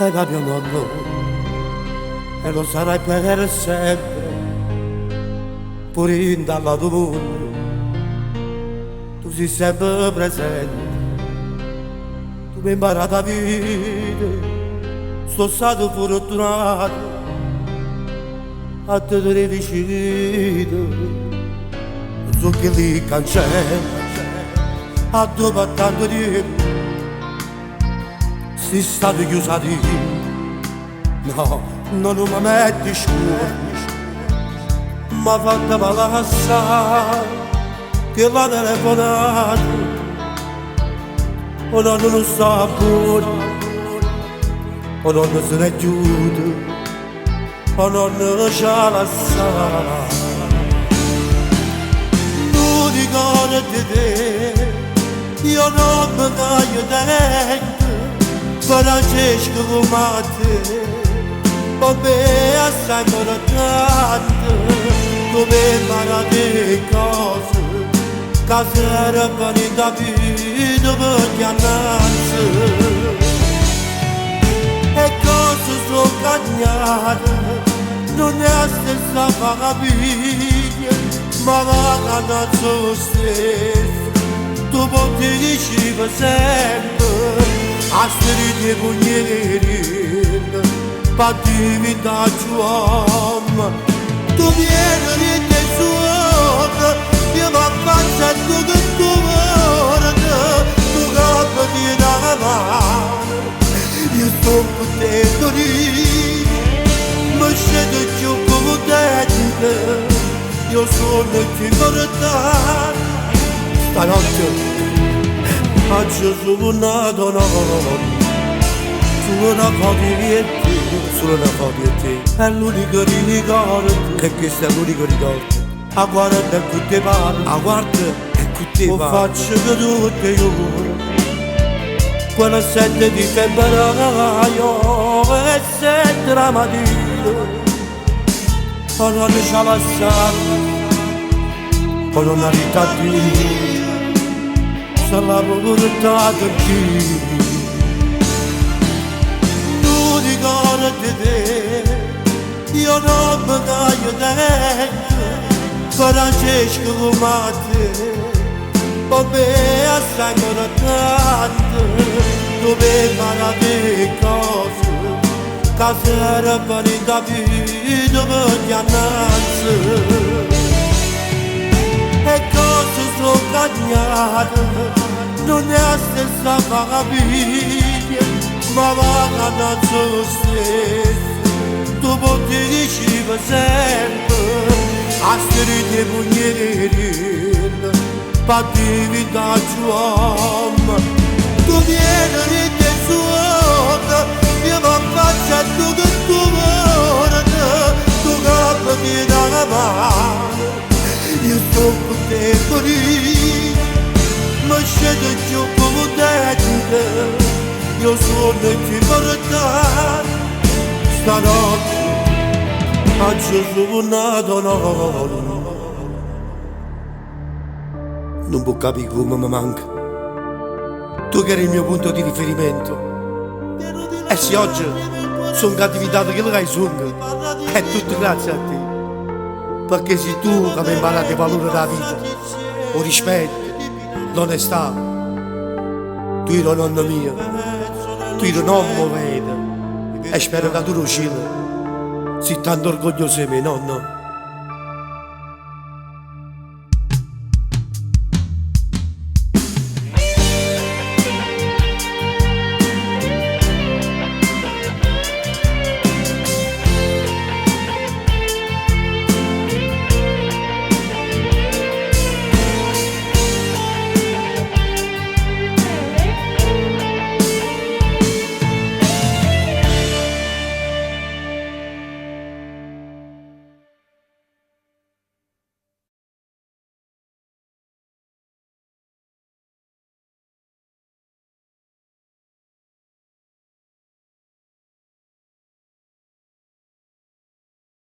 era mio nonno e lo sarai per sempre, pure in dalla tua mondo, tu sei sempre presente, tu mi hai imparato a vivere, sono stato fortunato a te tenere vicino, so che lì cancello, a dopo tanto tempo, sei stato chiuso di no, non mi metti scuro, ma fatta passare che la telefonata o non sta buono o non se ne chiude o non ce la sa. Tu ricordi di te, io non mi taglio dentro, Francesco come te, vabbè assai tanto, dove imparate cose, che servono da vita per gli annanzi, e cose sono cagnate, non è la stessa famiglia, ma la canzone stessa, tu potevi dicere sempre, a stride pugneri, pattivi da giuomo, tu vieni di te suona, io mi faccio che tu guarda, tu capo di una mano, io sto con te dorì, ma scendo giù come te, io sono qui per te, stanotte. Oggi sono nato solo una foto di te, solo una foto di te, è l'unico ricordo, che questo è l'unico ricordo. A guarda è che te pare, a guarda è che te pare, faccio che tutte le ore, quella 7 di febbraio e 7 la mattina, o non c'è la sala, o non ha ritardato. La volontà di Dio, tu ricordi di te, io non mi taglio dentro, Francesco come te, vabbè assai tanto, dove imparate cose, che servono da vita per gli annanzi, e cose sono cagnate, non è la stessa famiglia, ma va la canzone stessa, tu potevi dicere sempre, a stride pugneri, pattivi da giuomo, tu vieni di te suona, io mi faccio che tu guarda, tu capo di una mano, io sto con te morì, ma scendo giù come te, io sono qui per te, stanotte, oggi sono nato non può capire come mi manca, tu che eri il mio punto di riferimento, e se oggi sono cattivitato che lo hai sunto, è tutto grazie a te. Perché sei tu che mi hai imparato il valore della vita, il rispetto, l'onestà. Tu eri il nonno mio, tu eri il nonno vero, e spero che tu lo scegli. Sei tanto orgoglioso di me, nonno.